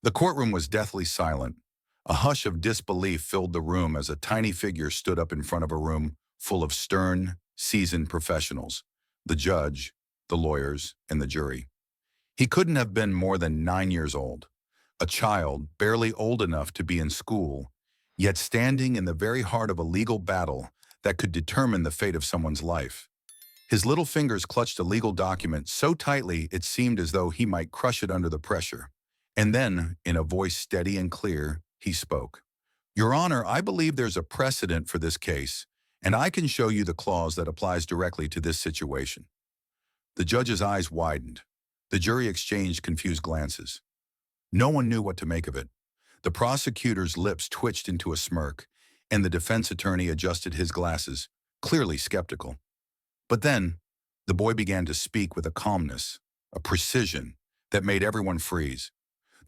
The courtroom was deathly silent. A hush of disbelief filled the room as a tiny figure stood up in front of a room full of stern, seasoned professionals, the judge, the lawyers, and the jury. He couldn't have been more than 9 years old, a child barely old enough to be in school, yet standing in the very heart of a legal battle that could determine the fate of someone's life. His little fingers clutched a legal document so tightly it seemed as though he might crush it under the pressure. And then, in a voice steady and clear, he spoke. "Your Honor, I believe there's a precedent for this case, and I can show you the clause that applies directly to this situation." The judge's eyes widened. The jury exchanged confused glances. No one knew what to make of it. The prosecutor's lips twitched into a smirk, and the defense attorney adjusted his glasses, clearly skeptical. But then, the boy began to speak with a calmness, a precision, that made everyone freeze.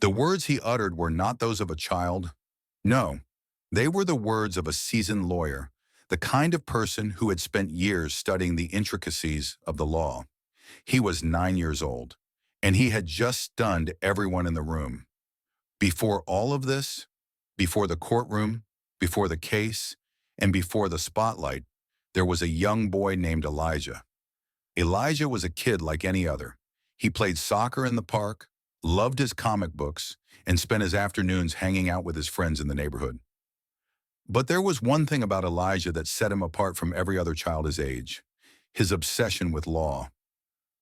The words he uttered were not those of a child. No, they were the words of a seasoned lawyer, the kind of person who had spent years studying the intricacies of the law. He was 9 years old, and he had just stunned everyone in the room. Before all of this, before the courtroom, before the case, and before the spotlight, there was a young boy named Elijah. Elijah was a kid like any other. He played soccer in the park, loved his comic books, and spent his afternoons hanging out with his friends in the neighborhood. But there was one thing about Elijah that set him apart from every other child his age: his obsession with law.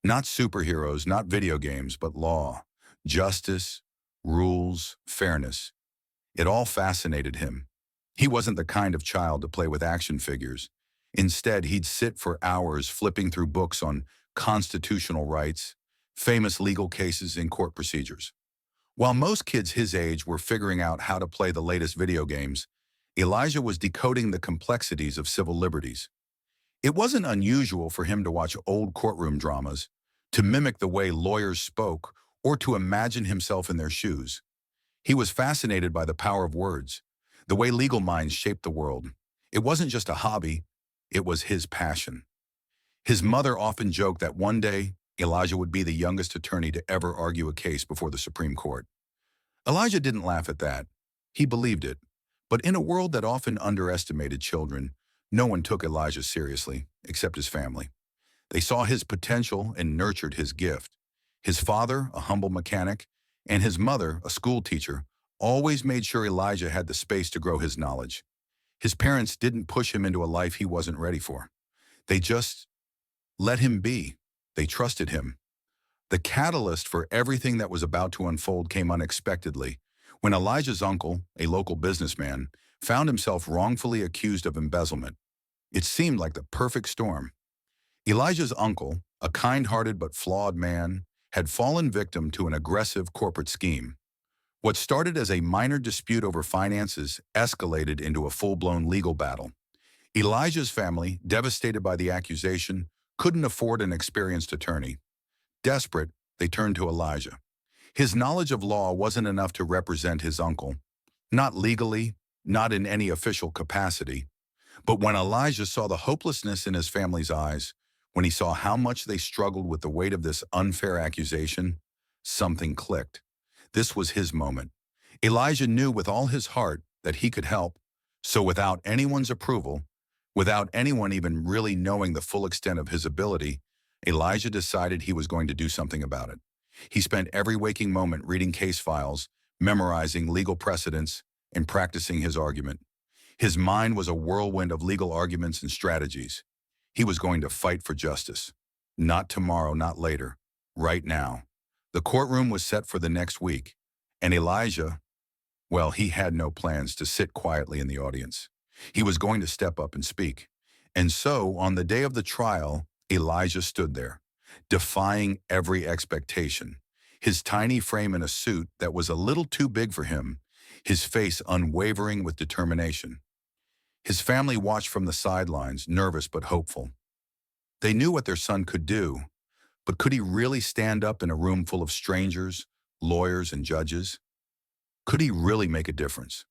Not superheroes, not video games, but law, justice, rules, fairness. It all fascinated him. He wasn't the kind of child to play with action figures. Instead, he'd sit for hours flipping through books on constitutional rights, famous legal cases, and court procedures. While most kids his age were figuring out how to play the latest video games, Elijah was decoding the complexities of civil liberties. It wasn't unusual for him to watch old courtroom dramas, to mimic the way lawyers spoke, or to imagine himself in their shoes. He was fascinated by the power of words, the way legal minds shaped the world. It wasn't just a hobby, it was his passion. His mother often joked that one day, Elijah would be the youngest attorney to ever argue a case before the Supreme Court. Elijah didn't laugh at that. He believed it. But in a world that often underestimated children, no one took Elijah seriously, except his family. They saw his potential and nurtured his gift. His father, a humble mechanic, and his mother, a school teacher, always made sure Elijah had the space to grow his knowledge. His parents didn't push him into a life he wasn't ready for. They just let him be. They trusted him. The catalyst for everything that was about to unfold came unexpectedly, when Elijah's uncle, a local businessman, found himself wrongfully accused of embezzlement. It seemed like the perfect storm. Elijah's uncle, a kind-hearted but flawed man, had fallen victim to an aggressive corporate scheme. What started as a minor dispute over finances escalated into a full-blown legal battle. Elijah's family, devastated by the accusation, couldn't afford an experienced attorney. Desperate, they turned to Elijah. His knowledge of law wasn't enough to represent his uncle, not legally, not in any official capacity. But when Elijah saw the hopelessness in his family's eyes, when he saw how much they struggled with the weight of this unfair accusation, something clicked. This was his moment. Elijah knew with all his heart that he could help. So without anyone's approval, without anyone even really knowing the full extent of his ability, Elijah decided he was going to do something about it. He spent every waking moment reading case files, memorizing legal precedents, and practicing his argument. His mind was a whirlwind of legal arguments and strategies. He was going to fight for justice. Not tomorrow, not later. Right now. The courtroom was set for the next week, and Elijah, well, he had no plans to sit quietly in the audience. He was going to step up and speak. And so, on the day of the trial, Elijah stood there, defying every expectation, his tiny frame in a suit that was a little too big for him, his face unwavering with determination. His family watched from the sidelines, nervous but hopeful. They knew what their son could do, but could he really stand up in a room full of strangers, lawyers, and judges? Could he really make a difference?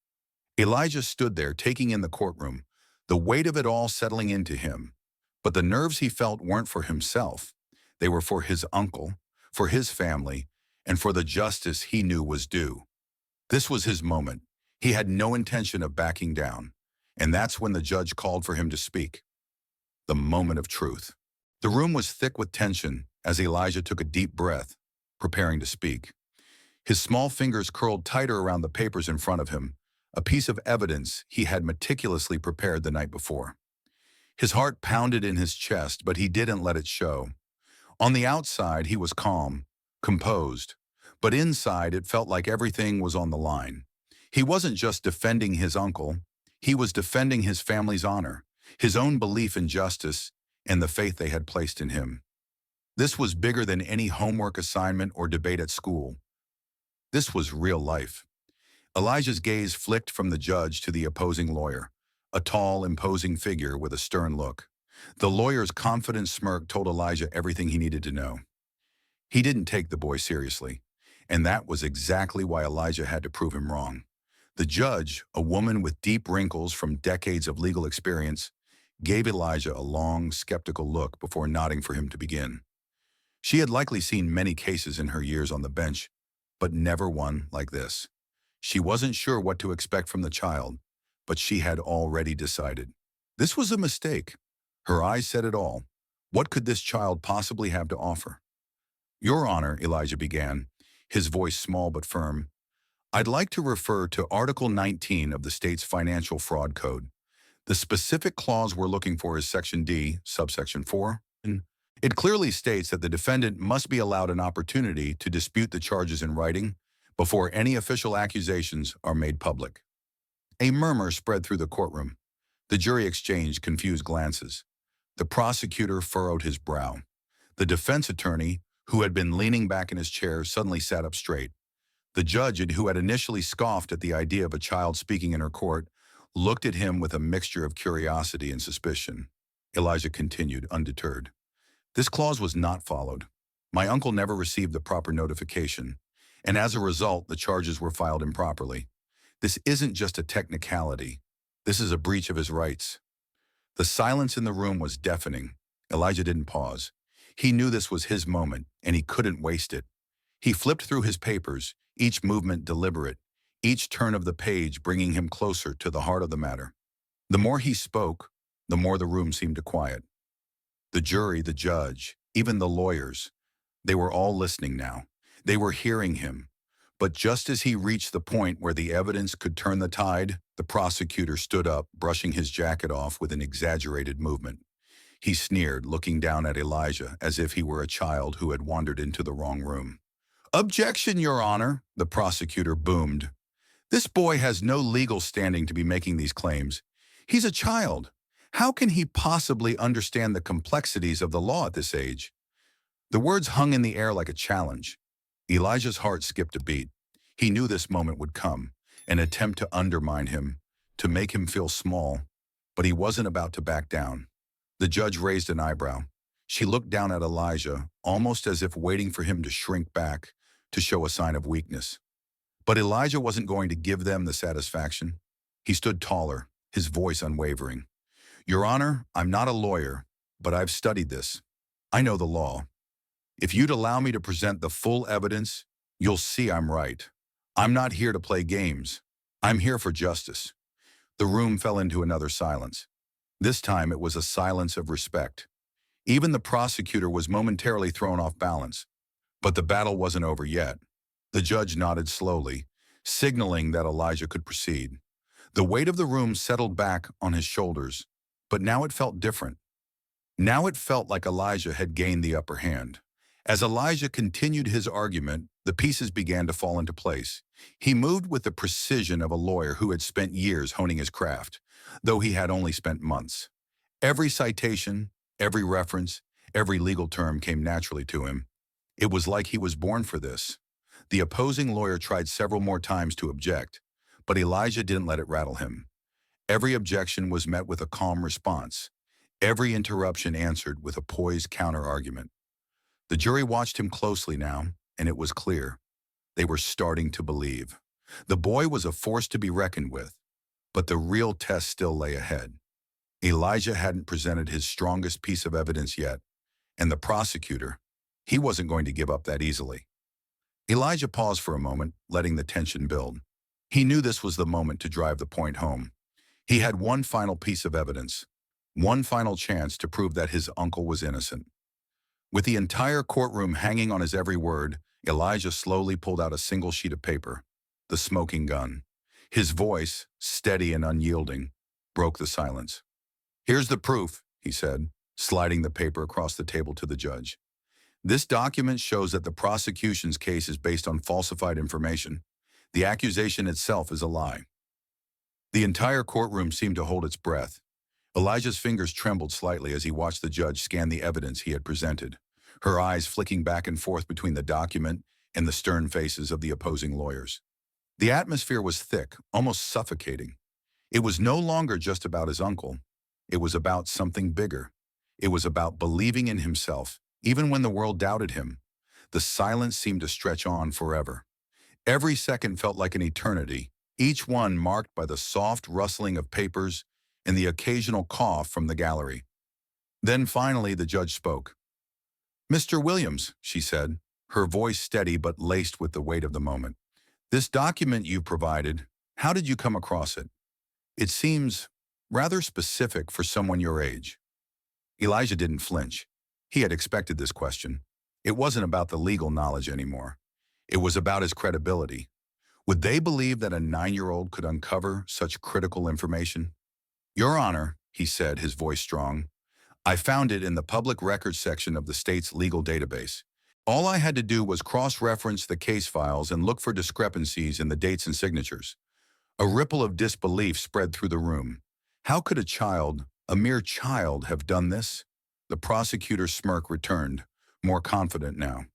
Elijah stood there, taking in the courtroom, the weight of it all settling into him. But the nerves he felt weren't for himself. They were for his uncle, for his family, and for the justice he knew was due. This was his moment. He had no intention of backing down. And that's when the judge called for him to speak. The moment of truth. The room was thick with tension as Elijah took a deep breath, preparing to speak. His small fingers curled tighter around the papers in front of him, a piece of evidence he had meticulously prepared the night before. His heart pounded in his chest, but he didn't let it show. On the outside, he was calm, composed, but inside it felt like everything was on the line. He wasn't just defending his uncle, he was defending his family's honor, his own belief in justice, and the faith they had placed in him. This was bigger than any homework assignment or debate at school. This was real life. Elijah's gaze flicked from the judge to the opposing lawyer, a tall, imposing figure with a stern look. The lawyer's confident smirk told Elijah everything he needed to know. He didn't take the boy seriously, and that was exactly why Elijah had to prove him wrong. The judge, a woman with deep wrinkles from decades of legal experience, gave Elijah a long, skeptical look before nodding for him to begin. She had likely seen many cases in her years on the bench, but never one like this. She wasn't sure what to expect from the child, but she had already decided. This was a mistake. Her eyes said it all. What could this child possibly have to offer? Your Honor, Elijah began, his voice small but firm, I'd like to refer to Article 19 of the state's Financial Fraud Code. The specific clause we're looking for is Section D, subsection 4. It clearly states that the defendant must be allowed an opportunity to dispute the charges in writing before any official accusations are made public. A murmur spread through the courtroom. The jury exchanged confused glances. The prosecutor furrowed his brow. The defense attorney, who had been leaning back in his chair, suddenly sat up straight. The judge, who had initially scoffed at the idea of a child speaking in her court, looked at him with a mixture of curiosity and suspicion. Elijah continued, undeterred. This clause was not followed. My uncle never received the proper notification, and as a result, the charges were filed improperly. This isn't just a technicality. This is a breach of his rights. The silence in the room was deafening. Elijah didn't pause. He knew this was his moment, and he couldn't waste it. He flipped through his papers, each movement deliberate, each turn of the page bringing him closer to the heart of the matter. The more he spoke, the more the room seemed to quiet. The jury, the judge, even the lawyers, they were all listening now. They were hearing him. But just as he reached the point where the evidence could turn the tide, the prosecutor stood up, brushing his jacket off with an exaggerated movement. He sneered, looking down at Elijah as if he were a child who had wandered into the wrong room. Objection, Your Honor, the prosecutor boomed. This boy has no legal standing to be making these claims. He's a child. How can he possibly understand the complexities of the law at this age? The words hung in the air like a challenge. Elijah's heart skipped a beat. He knew this moment would come, an attempt to undermine him, to make him feel small, but he wasn't about to back down. The judge raised an eyebrow. She looked down at Elijah, almost as if waiting for him to shrink back, to show a sign of weakness. But Elijah wasn't going to give them the satisfaction. He stood taller, his voice unwavering. Your Honor, I'm not a lawyer, but I've studied this. I know the law. If you'd allow me to present the full evidence, you'll see I'm right. I'm not here to play games. I'm here for justice. The room fell into another silence. This time it was a silence of respect. Even the prosecutor was momentarily thrown off balance. But the battle wasn't over yet. The judge nodded slowly, signaling that Elijah could proceed. The weight of the room settled back on his shoulders, but now it felt different. Now it felt like Elijah had gained the upper hand. As Elijah continued his argument, the pieces began to fall into place. He moved with the precision of a lawyer who had spent years honing his craft, though he had only spent months. Every citation, every reference, every legal term came naturally to him. It was like he was born for this. The opposing lawyer tried several more times to object, but Elijah didn't let it rattle him. Every objection was met with a calm response. Every interruption answered with a poised counter-argument. The jury watched him closely now, and it was clear. They were starting to believe. The boy was a force to be reckoned with, but the real test still lay ahead. Elijah hadn't presented his strongest piece of evidence yet, and the prosecutor, he wasn't going to give up that easily. Elijah paused for a moment, letting the tension build. He knew this was the moment to drive the point home. He had one final piece of evidence, one final chance to prove that his uncle was innocent. With the entire courtroom hanging on his every word, Elijah slowly pulled out a single sheet of paper, the smoking gun. His voice, steady and unyielding, broke the silence. "Here's the proof," he said, sliding the paper across the table to the judge. "This document shows that the prosecution's case is based on falsified information. The accusation itself is a lie." The entire courtroom seemed to hold its breath. Elijah's fingers trembled slightly as he watched the judge scan the evidence he had presented, her eyes flicking back and forth between the document and the stern faces of the opposing lawyers. The atmosphere was thick, almost suffocating. It was no longer just about his uncle. It was about something bigger. It was about believing in himself, even when the world doubted him. The silence seemed to stretch on forever. Every second felt like an eternity, each one marked by the soft rustling of papers and the occasional cough from the gallery. Then finally the judge spoke. "Mr. Williams," she said, her voice steady but laced with the weight of the moment. "This document you provided, how did you come across it? It seems rather specific for someone your age." Elijah didn't flinch. He had expected this question. It wasn't about the legal knowledge anymore. It was about his credibility. Would they believe that a 9-year-old could uncover such critical information? "Your Honor," he said, his voice strong, "I found it in the public records section of the state's legal database. All I had to do was cross-reference the case files and look for discrepancies in the dates and signatures." A ripple of disbelief spread through the room. How could a child, a mere child, have done this? The prosecutor's smirk returned, more confident now.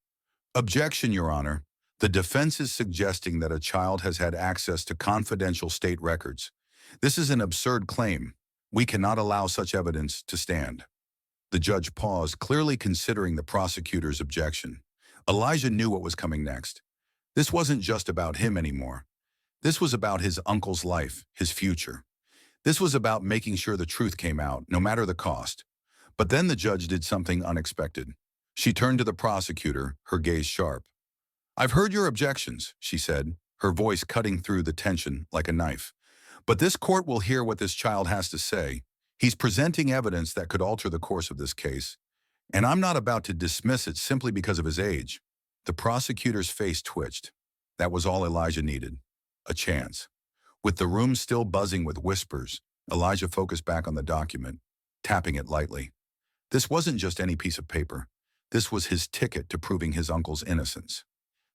"Objection, Your Honor. The defense is suggesting that a child has had access to confidential state records. This is an absurd claim. We cannot allow such evidence to stand." The judge paused, clearly considering the prosecutor's objection. Elijah knew what was coming next. This wasn't just about him anymore. This was about his uncle's life, his future. This was about making sure the truth came out, no matter the cost. But then the judge did something unexpected. She turned to the prosecutor, her gaze sharp. "I've heard your objections," she said, her voice cutting through the tension like a knife. "But this court will hear what this child has to say. He's presenting evidence that could alter the course of this case, and I'm not about to dismiss it simply because of his age." The prosecutor's face twitched. That was all Elijah needed. A chance. With the room still buzzing with whispers, Elijah focused back on the document, tapping it lightly. This wasn't just any piece of paper. This was his ticket to proving his uncle's innocence.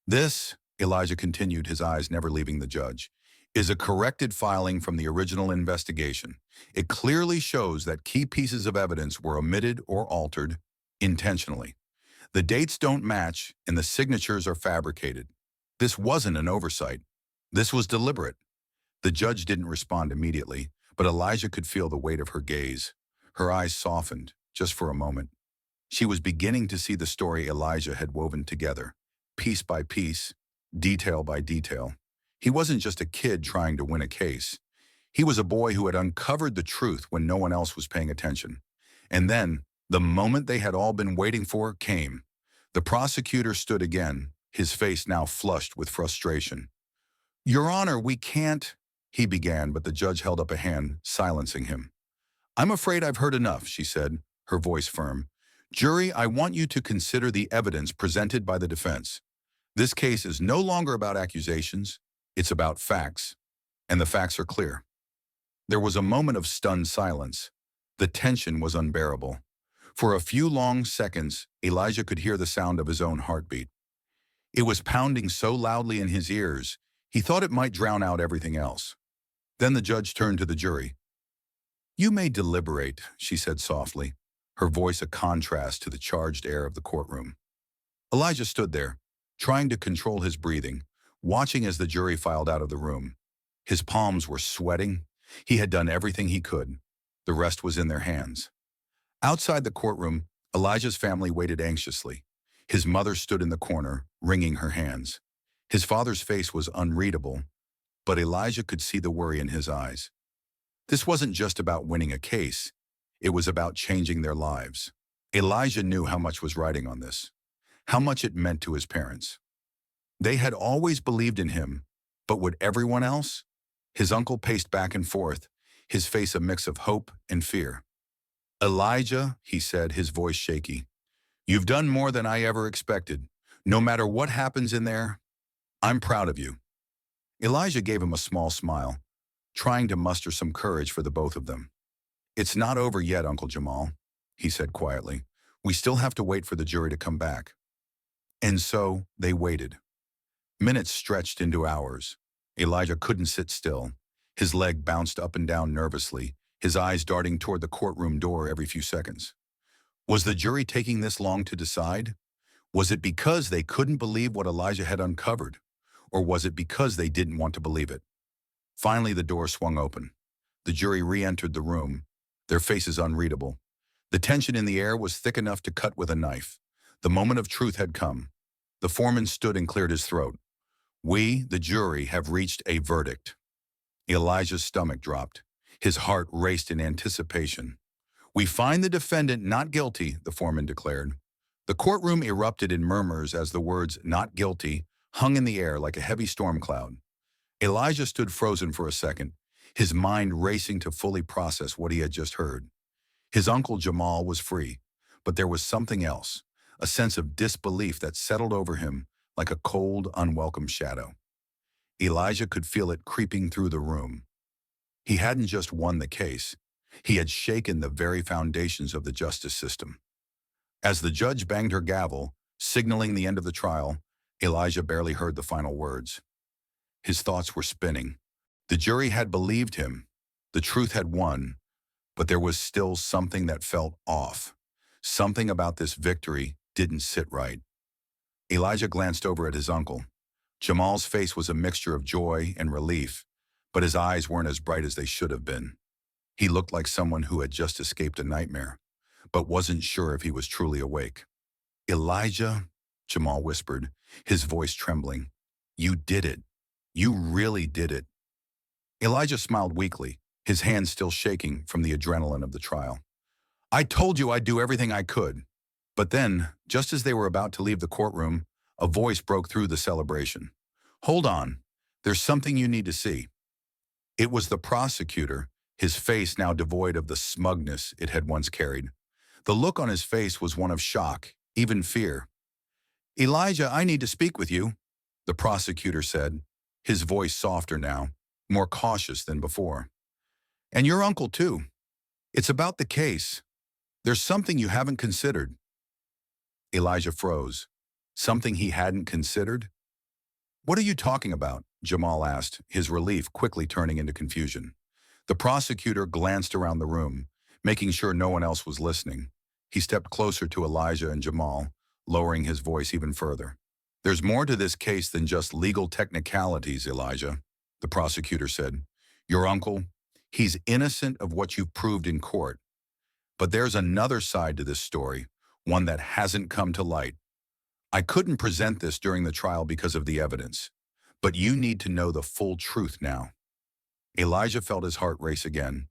"This," Elijah continued, his eyes never leaving the judge, "is a corrected filing from the original investigation. It clearly shows that key pieces of evidence were omitted or altered intentionally. The dates don't match and the signatures are fabricated. This wasn't an oversight. This was deliberate." The judge didn't respond immediately, but Elijah could feel the weight of her gaze. Her eyes softened, just for a moment. She was beginning to see the story Elijah had woven together, piece by piece, detail by detail. He wasn't just a kid trying to win a case. He was a boy who had uncovered the truth when no one else was paying attention. And then, the moment they had all been waiting for came. The prosecutor stood again, his face now flushed with frustration. "Your Honor, we can't," he began, but the judge held up a hand, silencing him. "I'm afraid I've heard enough," she said, her voice firm. "Jury, I want you to consider the evidence presented by the defense. This case is no longer about accusations, it's about facts, and the facts are clear." There was a moment of stunned silence. The tension was unbearable. For a few long seconds, Elijah could hear the sound of his own heartbeat. It was pounding so loudly in his ears, he thought it might drown out everything else. Then the judge turned to the jury. "You may deliberate," she said softly, her voice a contrast to the charged air of the courtroom. Elijah stood there, trying to control his breathing, watching as the jury filed out of the room. His palms were sweating. He had done everything he could. The rest was in their hands. Outside the courtroom, Elijah's family waited anxiously. His mother stood in the corner, wringing her hands. His father's face was unreadable, but Elijah could see the worry in his eyes. This wasn't just about winning a case. It was about changing their lives. Elijah knew how much was riding on this, how much it meant to his parents. They had always believed in him, But would everyone else? His uncle paced back and forth, his face a mix of hope and fear. Elijah, he said, his voice shaky, you've done more than I ever expected. No matter what happens in there, I'm proud of you. Elijah gave him a small smile, trying to muster some courage for the both of them. It's not over yet, Uncle Jamal, he said quietly. We still have to wait for the jury to come back. And so they waited. Minutes stretched into hours. Elijah couldn't sit still. His leg bounced up and down nervously, his eyes darting toward the courtroom door every few seconds. Was the jury taking this long to decide? Was it because they couldn't believe what Elijah had uncovered? Or was it because they didn't want to believe it? Finally, the door swung open. The jury re-entered the room, their faces unreadable. The tension in the air was thick enough to cut with a knife. The moment of truth had come. The foreman stood and cleared his throat. We, the jury, have reached a verdict. Elijah's stomach dropped. His heart raced in anticipation. We find the defendant not guilty, the foreman declared. The courtroom erupted in murmurs as the words "not guilty" hung in the air like a heavy storm cloud. Elijah stood frozen for a second, his mind racing to fully process what he had just heard. His uncle Jamal was free, but there was something else, a sense of disbelief that settled over him like a cold, unwelcome shadow. Elijah could feel it creeping through the room. He hadn't just won the case, he had shaken the very foundations of the justice system. As the judge banged her gavel, signaling the end of the trial, Elijah barely heard the final words. His thoughts were spinning. The jury had believed him. The truth had won, but there was still something that felt off. Something about this victory didn't sit right. Elijah glanced over at his uncle. Jamal's face was a mixture of joy and relief, but his eyes weren't as bright as they should have been. He looked like someone who had just escaped a nightmare, but wasn't sure if he was truly awake. Elijah, Jamal whispered, his voice trembling. You did it. You really did it. Elijah smiled weakly, his hands still shaking from the adrenaline of the trial. I told you I'd do everything I could. But then, just as they were about to leave the courtroom, a voice broke through the celebration. Hold on. There's something you need to see. It was the prosecutor, his face now devoid of the smugness it had once carried. The look on his face was one of shock, even fear. Elijah, I need to speak with you, the prosecutor said, his voice softer now, more cautious than before. And your uncle, too. It's about the case. There's something you haven't considered. Elijah froze. Something he hadn't considered? What are you talking about? Jamal asked, his relief quickly turning into confusion. The prosecutor glanced around the room, making sure no one else was listening. He stepped closer to Elijah and Jamal, lowering his voice even further. There's more to this case than just legal technicalities, Elijah, the prosecutor said. Your uncle, he's innocent of what you've proved in court. But there's another side to this story, one that hasn't come to light. I couldn't present this during the trial because of the evidence, but you need to know the full truth now. Elijah felt his heart race again,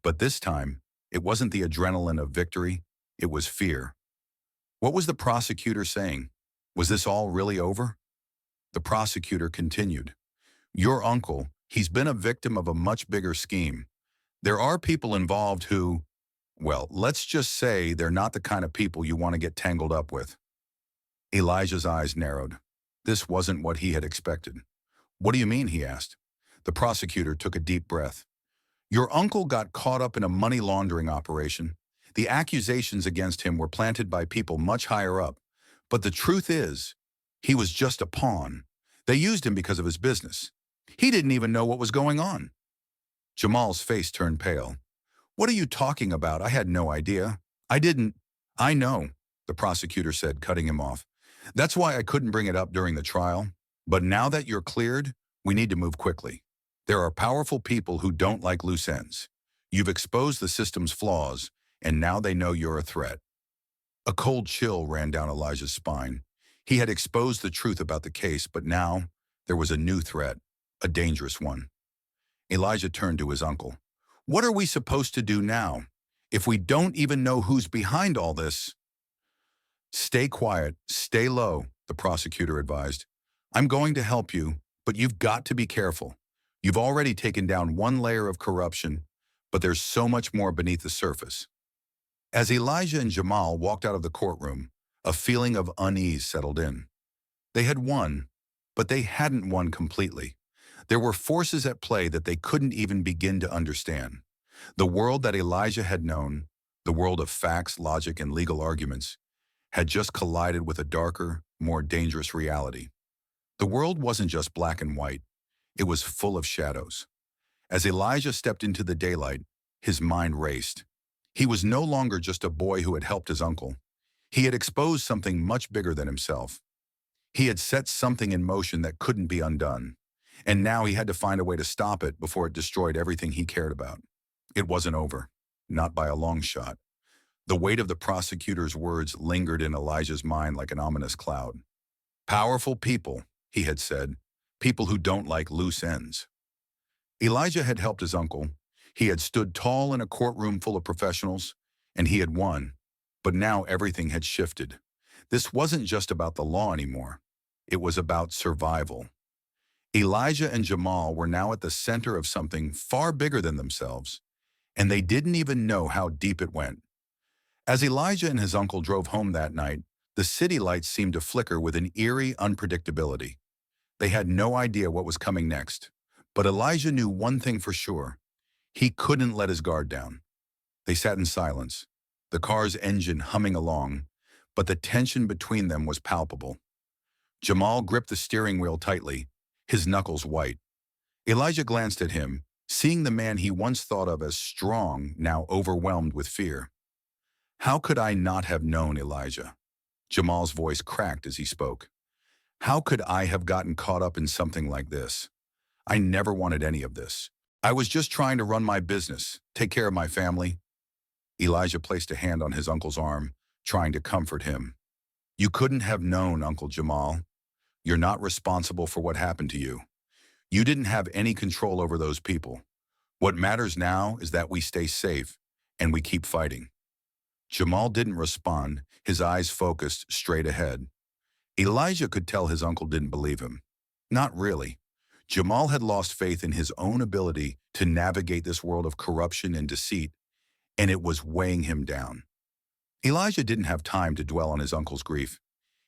but this time, it wasn't the adrenaline of victory, it was fear. What was the prosecutor saying? Was this all really over? The prosecutor continued. Your uncle, he's been a victim of a much bigger scheme. There are people involved who, well, let's just say they're not the kind of people you want to get tangled up with. Elijah's eyes narrowed. This wasn't what he had expected. What do you mean, he asked. The prosecutor took a deep breath. Your uncle got caught up in a money laundering operation. The accusations against him were planted by people much higher up. But the truth is, he was just a pawn. They used him because of his business. He didn't even know what was going on. Jamal's face turned pale. What are you talking about? I had no idea. I know, the prosecutor said, cutting him off. That's why I couldn't bring it up during the trial. But now that you're cleared, we need to move quickly. There are powerful people who don't like loose ends. You've exposed the system's flaws, and now they know you're a threat. A cold chill ran down Elijah's spine. He had exposed the truth about the case, but now there was a new threat, a dangerous one. Elijah turned to his uncle. What are we supposed to do now? If we don't even know who's behind all this? Stay quiet, stay low, the prosecutor advised. I'm going to help you, But you've got to be careful. You've already taken down one layer of corruption, but there's so much more beneath the surface. As Elijah and Jamal walked out of the courtroom, a feeling of unease settled in. They had won, but they hadn't won completely. There were forces at play that they couldn't even begin to understand. The world that Elijah had known, the world of facts, logic, and legal arguments, had just collided with a darker, more dangerous reality. The world wasn't just black and white. It was full of shadows. As Elijah stepped into the daylight, his mind raced. He was no longer just a boy who had helped his uncle. He had exposed something much bigger than himself. He had set something in motion that couldn't be undone. And now he had to find a way to stop it before it destroyed everything he cared about. It wasn't over. Not by a long shot. The weight of the prosecutor's words lingered in Elijah's mind like an ominous cloud. Powerful people, he had said. People who don't like loose ends. Elijah had helped his uncle. He had stood tall in a courtroom full of professionals, and he had won. But now everything had shifted. This wasn't just about the law anymore. It was about survival. Elijah and Jamal were now at the center of something far bigger than themselves, and they didn't even know how deep it went. As Elijah and his uncle drove home that night, the city lights seemed to flicker with an eerie unpredictability. They had no idea what was coming next, but Elijah knew one thing for sure. He couldn't let his guard down. They sat in silence, the car's engine humming along, but the tension between them was palpable. Jamal gripped the steering wheel tightly, his knuckles white. Elijah glanced at him, seeing the man he once thought of as strong, now overwhelmed with fear. How could I not have known, Elijah? Jamal's voice cracked as he spoke. How could I have gotten caught up in something like this? I never wanted any of this. I was just trying to run my business, take care of my family. Elijah placed a hand on his uncle's arm, trying to comfort him. You couldn't have known, Uncle Jamal. You're not responsible for what happened to you. You didn't have any control over those people. What matters now is that we stay safe and we keep fighting. Jamal didn't respond, his eyes focused straight ahead. Elijah could tell his uncle didn't believe him. Not really. Jamal had lost faith in his own ability to navigate this world of corruption and deceit, and it was weighing him down. Elijah didn't have time to dwell on his uncle's grief.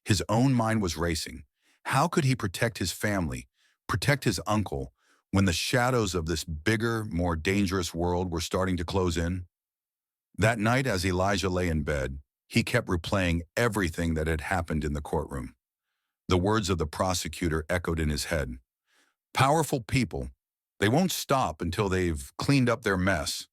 His own mind was racing. How could he protect his family, protect his uncle, when the shadows of this bigger, more dangerous world were starting to close in? That night, as Elijah lay in bed, he kept replaying everything that had happened in the courtroom. The words of the prosecutor echoed in his head. Powerful people, they won't stop until they've cleaned up their mess.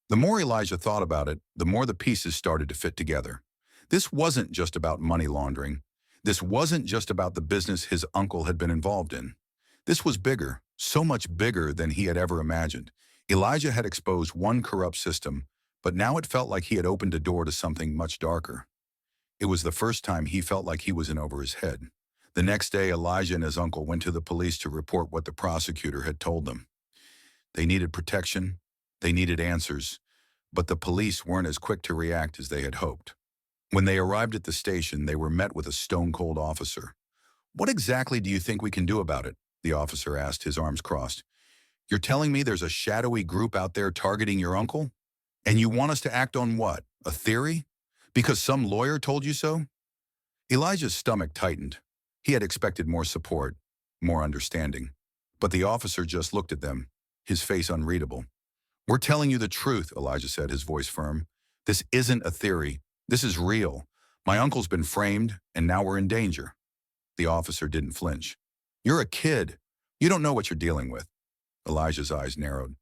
The more Elijah thought about it, the more the pieces started to fit together. This wasn't just about money laundering. This wasn't just about the business his uncle had been involved in. This was bigger, so much bigger than he had ever imagined. Elijah had exposed one corrupt system, but now it felt like he had opened a door to something much darker. It was the first time he felt like he was in over his head. The next day, Elijah and his uncle went to the police to report what the prosecutor had told them. They needed protection, they needed answers, but the police weren't as quick to react as they had hoped. When they arrived at the station, they were met with a stone-cold officer. "What exactly do you think we can do about it?" the officer asked, his arms crossed. "You're telling me there's a shadowy group out there targeting your uncle? And you want us to act on what? A theory? Because some lawyer told you so?" Elijah's stomach tightened. He had expected more support, more understanding. But the officer just looked at them, his face unreadable. "We're telling you the truth," Elijah said, his voice firm. "This isn't a theory. This is real. My uncle's been framed, and now we're in danger." The officer didn't flinch. "You're a kid. You don't know what you're dealing with." Elijah's eyes narrowed.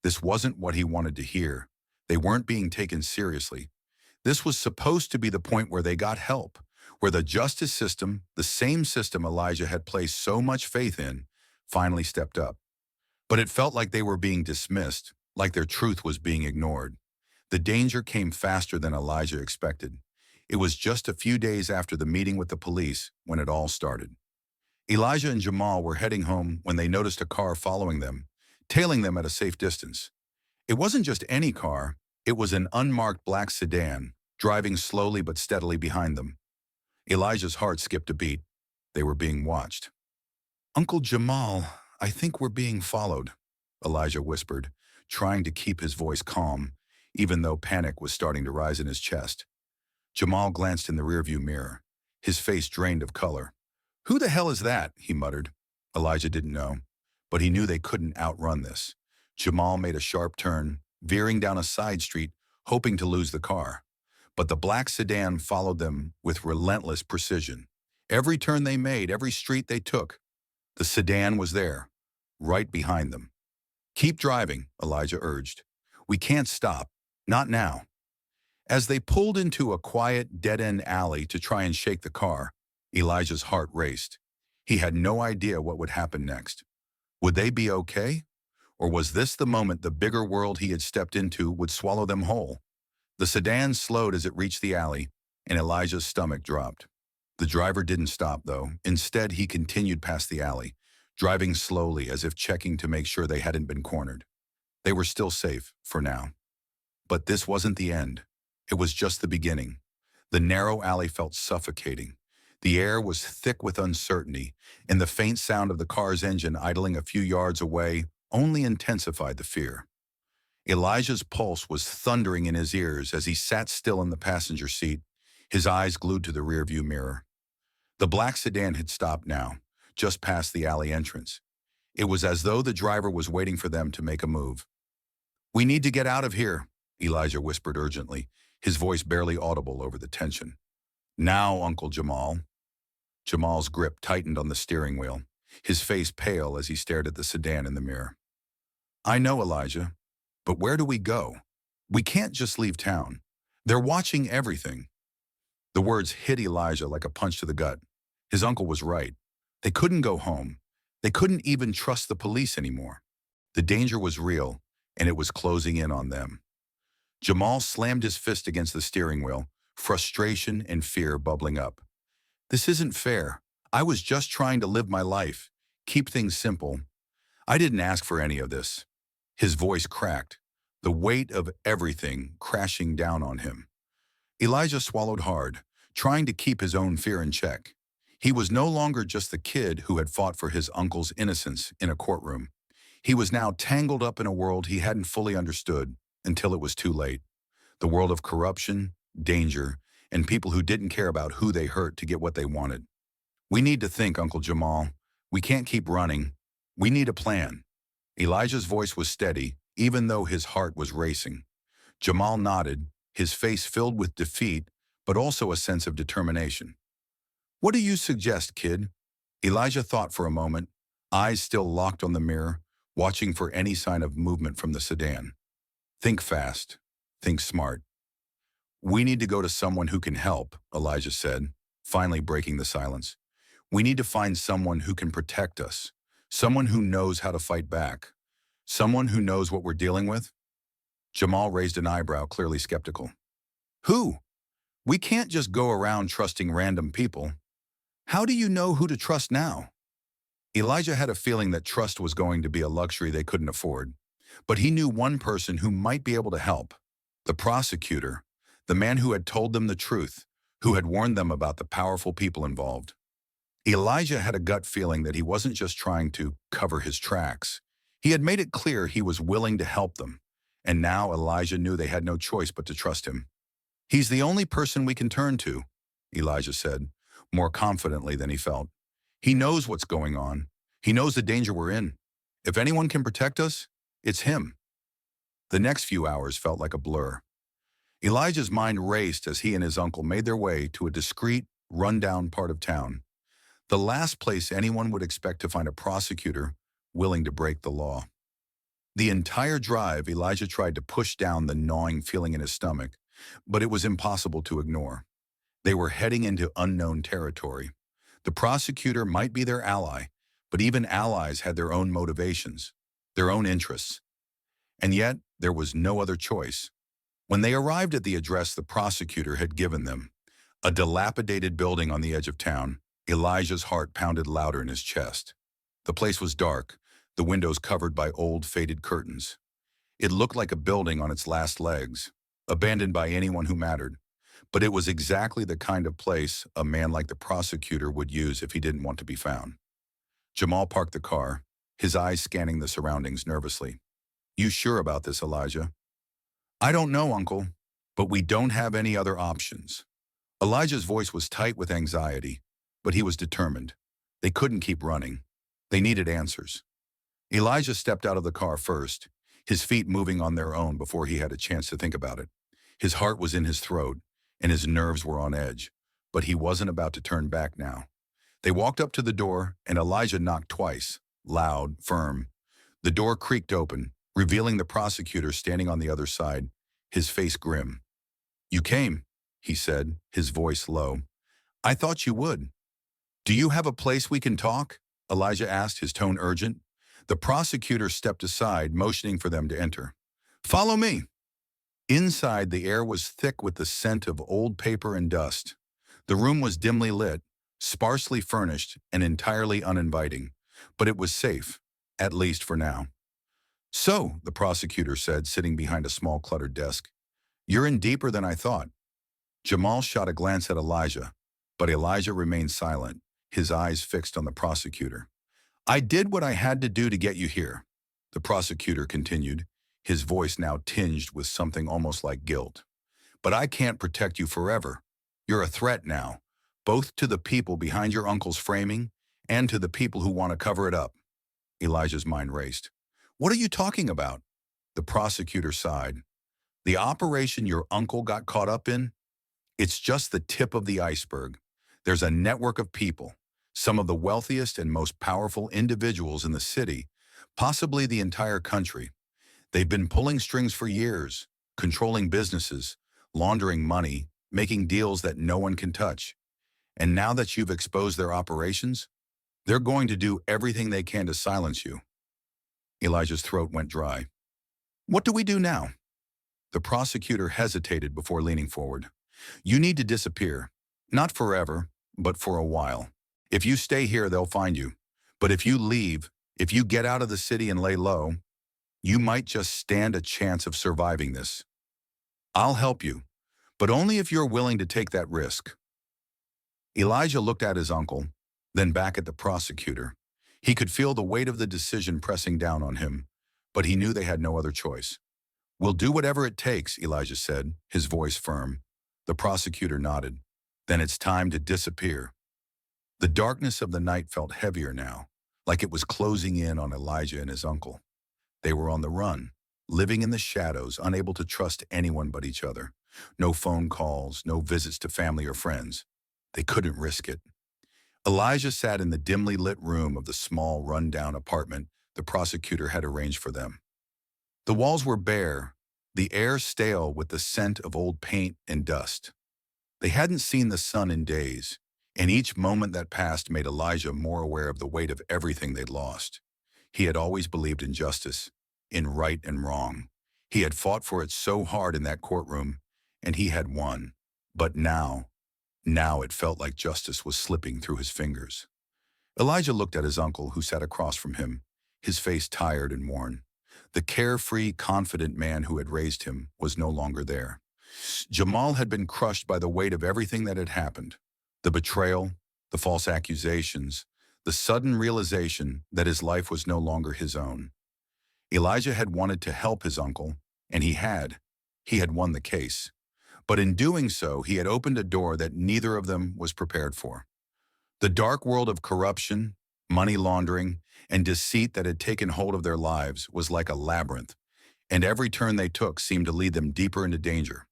This wasn't what he wanted to hear. They weren't being taken seriously. This was supposed to be the point where they got help, where the justice system, the same system Elijah had placed so much faith in, finally stepped up. But it felt like they were being dismissed, like their truth was being ignored. The danger came faster than Elijah expected. It was just a few days after the meeting with the police when it all started. Elijah and Jamal were heading home when they noticed a car following them, tailing them at a safe distance. It wasn't just any car, it was an unmarked black sedan, driving slowly but steadily behind them. Elijah's heart skipped a beat. They were being watched. Uncle Jamal, I think we're being followed, Elijah whispered, trying to keep his voice calm, even though panic was starting to rise in his chest. Jamal glanced in the rearview mirror, his face drained of color. Who the hell is that? He muttered. Elijah didn't know, but he knew they couldn't outrun this. Jamal made a sharp turn, veering down a side street, hoping to lose the car. But the black sedan followed them with relentless precision. Every turn they made, every street they took, the sedan was there, right behind them. Keep driving, Elijah urged. We can't stop. Not now. As they pulled into a quiet, dead-end alley to try and shake the car, Elijah's heart raced. He had no idea what would happen next. Would they be okay? Or was this the moment the bigger world he had stepped into would swallow them whole? The sedan slowed as it reached the alley, and Elijah's stomach dropped. The driver didn't stop, though. Instead, he continued past the alley, driving slowly as if checking to make sure they hadn't been cornered. They were still safe, for now. But this wasn't the end. It was just the beginning. The narrow alley felt suffocating. The air was thick with uncertainty, and the faint sound of the car's engine idling a few yards away only intensified the fear. Elijah's pulse was thundering in his ears as he sat still in the passenger seat, his eyes glued to the rearview mirror. The black sedan had stopped now, just past the alley entrance. It was as though the driver was waiting for them to make a move. "We need to get out of here," Elijah whispered urgently, his voice barely audible over the tension. "Now, Uncle Jamal." Jamal's grip tightened on the steering wheel, his face pale as he stared at the sedan in the mirror. "I know, Elijah, but where do we go? We can't just leave town. They're watching everything." The words hit Elijah like a punch to the gut. His uncle was right. They couldn't go home. They couldn't even trust the police anymore. The danger was real, and it was closing in on them. Jamal slammed his fist against the steering wheel, frustration and fear bubbling up. "This isn't fair. I was just trying to live my life, keep things simple. I didn't ask for any of this." His voice cracked, the weight of everything crashing down on him. Elijah swallowed hard, trying to keep his own fear in check. He was no longer just the kid who had fought for his uncle's innocence in a courtroom. He was now tangled up in a world he hadn't fully understood until it was too late. The world of corruption, danger, and people who didn't care about who they hurt to get what they wanted. "We need to think, Uncle Jamal. We can't keep running. We need a plan." Elijah's voice was steady, even though his heart was racing. Jamal nodded, his face filled with defeat, but also a sense of determination. "What do you suggest, kid?" Elijah thought for a moment, eyes still locked on the mirror, watching for any sign of movement from the sedan. "Think fast. Think smart." "We need to go to someone who can help," Elijah said, finally breaking the silence. "We need to find someone who can protect us, someone who knows how to fight back, someone who knows what we're dealing with." Jamal raised an eyebrow, clearly skeptical. "Who? We can't just go around trusting random people. How do you know who to trust now?" Elijah had a feeling that trust was going to be a luxury they couldn't afford. But he knew one person who might be able to help. The prosecutor, the man who had told them the truth, who had warned them about the powerful people involved. Elijah had a gut feeling that he wasn't just trying to cover his tracks. He had made it clear he was willing to help them. And now Elijah knew they had no choice but to trust him. "He's the only person we can turn to," Elijah said, more confidently than he felt. "He knows what's going on. He knows the danger we're in. If anyone can protect us, it's him." The next few hours felt like a blur. Elijah's mind raced as he and his uncle made their way to a discreet, run-down part of town. The last place anyone would expect to find a prosecutor willing to break the law. The entire drive, Elijah tried to push down the gnawing feeling in his stomach, but it was impossible to ignore. They were heading into unknown territory. The prosecutor might be their ally, but even allies had their own motivations, their own interests. And yet, there was no other choice. When they arrived at the address the prosecutor had given them, a dilapidated building on the edge of town, Elijah's heart pounded louder in his chest. The place was dark, the windows covered by old, faded curtains. It looked like a building on its last legs, abandoned by anyone who mattered. But it was exactly the kind of place a man like the prosecutor would use if he didn't want to be found. Jamal parked the car, his eyes scanning the surroundings nervously. You sure about this, Elijah? I don't know, Uncle, but we don't have any other options. Elijah's voice was tight with anxiety, but he was determined. They couldn't keep running. They needed answers. Elijah stepped out of the car first, his feet moving on their own before he had a chance to think about it. His heart was in his throat, and his nerves were on edge, but he wasn't about to turn back now. They walked up to the door, and Elijah knocked twice, loud, firm. The door creaked open, revealing the prosecutor standing on the other side, his face grim. You came, he said, his voice low. I thought you would. Do you have a place we can talk? Elijah asked, his tone urgent. The prosecutor stepped aside, motioning for them to enter. Follow me. Inside, the air was thick with the scent of old paper and dust. The room was dimly lit, sparsely furnished, and entirely uninviting, but it was safe, at least for now. So, the prosecutor said, sitting behind a small cluttered desk, you're in deeper than I thought. Jamal shot a glance at Elijah, but Elijah remained silent, his eyes fixed on the prosecutor. I did what I had to do to get you here, the prosecutor continued, his voice now tinged with something almost like guilt. But I can't protect you forever. You're a threat now, both to the people behind your uncle's framing and to the people who want to cover it up. Elijah's mind raced. What are you talking about? The prosecutor sighed. The operation your uncle got caught up in? It's just the tip of the iceberg. There's a network of people, some of the wealthiest and most powerful individuals in the city, possibly the entire country. They've been pulling strings for years, controlling businesses, laundering money, making deals that no one can touch. And now that you've exposed their operations, they're going to do everything they can to silence you. Elijah's throat went dry. What do we do now? The prosecutor hesitated before leaning forward. You need to disappear. Not forever, but for a while. If you stay here, they'll find you. But if you leave, if you get out of the city and lay low, you might just stand a chance of surviving this. I'll help you, but only if you're willing to take that risk. Elijah looked at his uncle, then back at the prosecutor. He could feel the weight of the decision pressing down on him, but he knew they had no other choice. We'll do whatever it takes, Elijah said, his voice firm. The prosecutor nodded. Then it's time to disappear. The darkness of the night felt heavier now, like it was closing in on Elijah and his uncle. They were on the run, living in the shadows, unable to trust anyone but each other. No phone calls, no visits to family or friends. They couldn't risk it. Elijah sat in the dimly lit room of the small, run-down apartment the prosecutor had arranged for them. The walls were bare, the air stale with the scent of old paint and dust. They hadn't seen the sun in days, and each moment that passed made Elijah more aware of the weight of everything they'd lost. He had always believed in justice, in right and wrong. He had fought for it so hard in that courtroom, and he had won. But now it felt like justice was slipping through his fingers. Elijah looked at his uncle, who sat across from him, his face tired and worn. The carefree, confident man who had raised him was no longer there. Jamal had been crushed by the weight of everything that had happened. The betrayal, the false accusations, the sudden realization that his life was no longer his own. Elijah had wanted to help his uncle, and he had. He had won the case. But in doing so, he had opened a door that neither of them was prepared for. The dark world of corruption, money laundering, and deceit that had taken hold of their lives was like a labyrinth, and every turn they took seemed to lead them deeper into danger.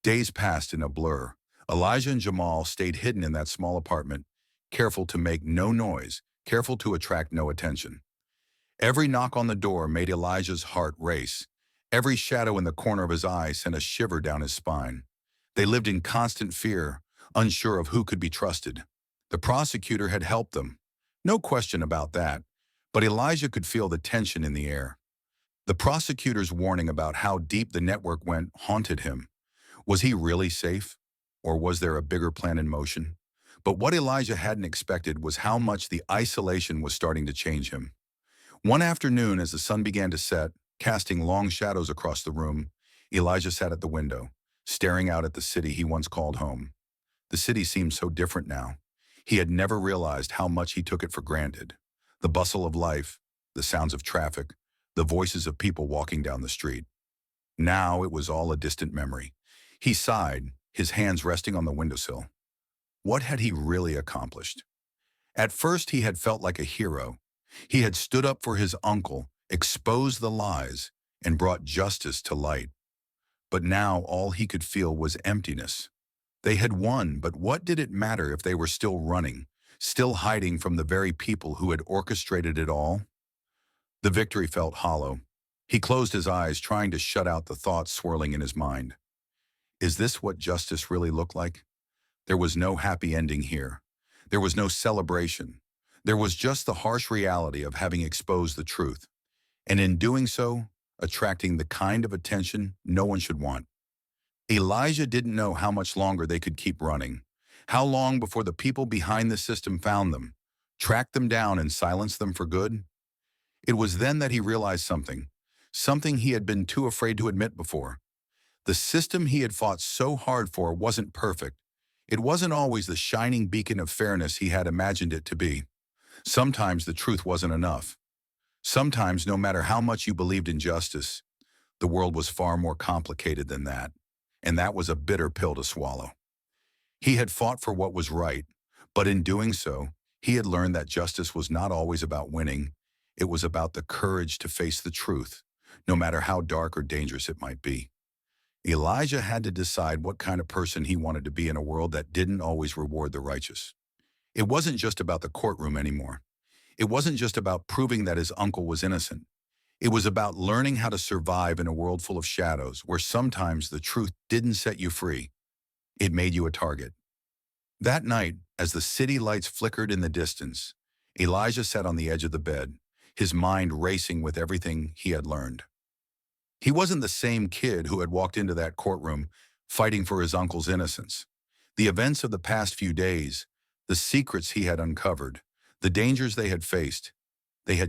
Days passed in a blur. Elijah and Jamal stayed hidden in that small apartment, careful to make no noise, careful to attract no attention. Every knock on the door made Elijah's heart race. Every shadow in the corner of his eye sent a shiver down his spine. They lived in constant fear, unsure of who could be trusted. The prosecutor had helped them. No question about that. But Elijah could feel the tension in the air. The prosecutor's warning about how deep the network went haunted him. Was he really safe? Or was there a bigger plan in motion? But what Elijah hadn't expected was how much the isolation was starting to change him. One afternoon, as the sun began to set, casting long shadows across the room, Elijah sat at the window, staring out at the city he once called home. The city seemed so different now. He had never realized how much he took it for granted. The bustle of life, the sounds of traffic, the voices of people walking down the street. Now it was all a distant memory. He sighed, his hands resting on the windowsill. What had he really accomplished? At first he had felt like a hero. He had stood up for his uncle, exposed the lies, and brought justice to light. But now all he could feel was emptiness. They had won, but what did it matter if they were still running, still hiding from the very people who had orchestrated it all? The victory felt hollow. He closed his eyes, trying to shut out the thoughts swirling in his mind. Is this what justice really looked like? There was no happy ending here. There was no celebration. There was just the harsh reality of having exposed the truth, and in doing so, attracting the kind of attention no one should want. Elijah didn't know how much longer they could keep running, how long before the people behind the system found them, tracked them down and silenced them for good. It was then that he realized something he had been too afraid to admit before. The system he had fought so hard for wasn't perfect. It wasn't always the shining beacon of fairness he had imagined it to be. Sometimes the truth wasn't enough. Sometimes, no matter how much you believed in justice, the world was far more complicated than that. And that was a bitter pill to swallow. He had fought for what was right, but in doing so, he had learned that justice was not always about winning. It was about the courage to face the truth, no matter how dark or dangerous it might be. Elijah had to decide what kind of person he wanted to be in a world that didn't always reward the righteous. It wasn't just about the courtroom anymore. It wasn't just about proving that his uncle was innocent. It was about learning how to survive in a world full of shadows, where sometimes the truth didn't set you free. It made you a target. That night, as the city lights flickered in the distance, Elijah sat on the edge of the bed, his mind racing with everything he had learned. He wasn't the same kid who had walked into that courtroom fighting for his uncle's innocence. The events of the past few days, the secrets he had uncovered, the dangers they had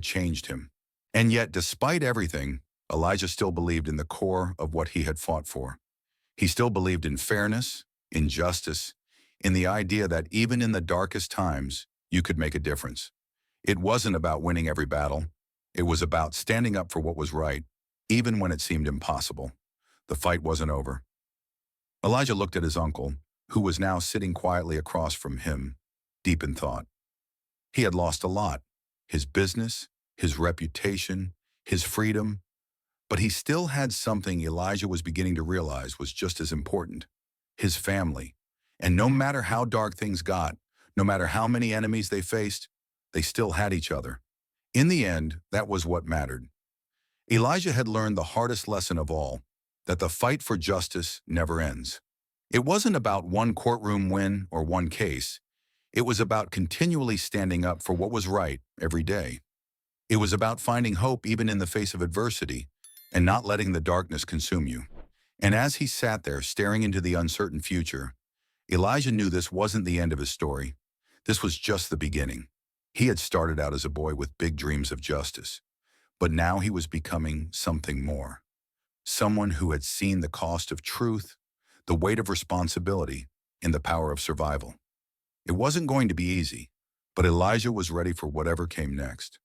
changed him. And yet, despite everything, Elijah still believed in the core of what he had fought for. He still believed in fairness, in justice, in the idea that even in the darkest times, you could make a difference. It wasn't about winning every battle. It was about standing up for what was right, even when it seemed impossible. The fight wasn't over. Elijah looked at his uncle, who was now sitting quietly across from him, deep in thought. He had lost a lot: his business, his reputation, his freedom, but he still had something Elijah was beginning to realize was just as important: his family. And no matter how dark things got, no matter how many enemies they faced, they still had each other. In the end, that was what mattered. Elijah had learned the hardest lesson of all, that the fight for justice never ends. It wasn't about one courtroom win or one case. It was about continually standing up for what was right every day. It was about finding hope even in the face of adversity and not letting the darkness consume you. And as he sat there staring into the uncertain future, Elijah knew this wasn't the end of his story. This was just the beginning. He had started out as a boy with big dreams of justice, but now he was becoming something more. Someone who had seen the cost of truth, the weight of responsibility, and the power of survival. It wasn't going to be easy, but Elijah was ready for whatever came next.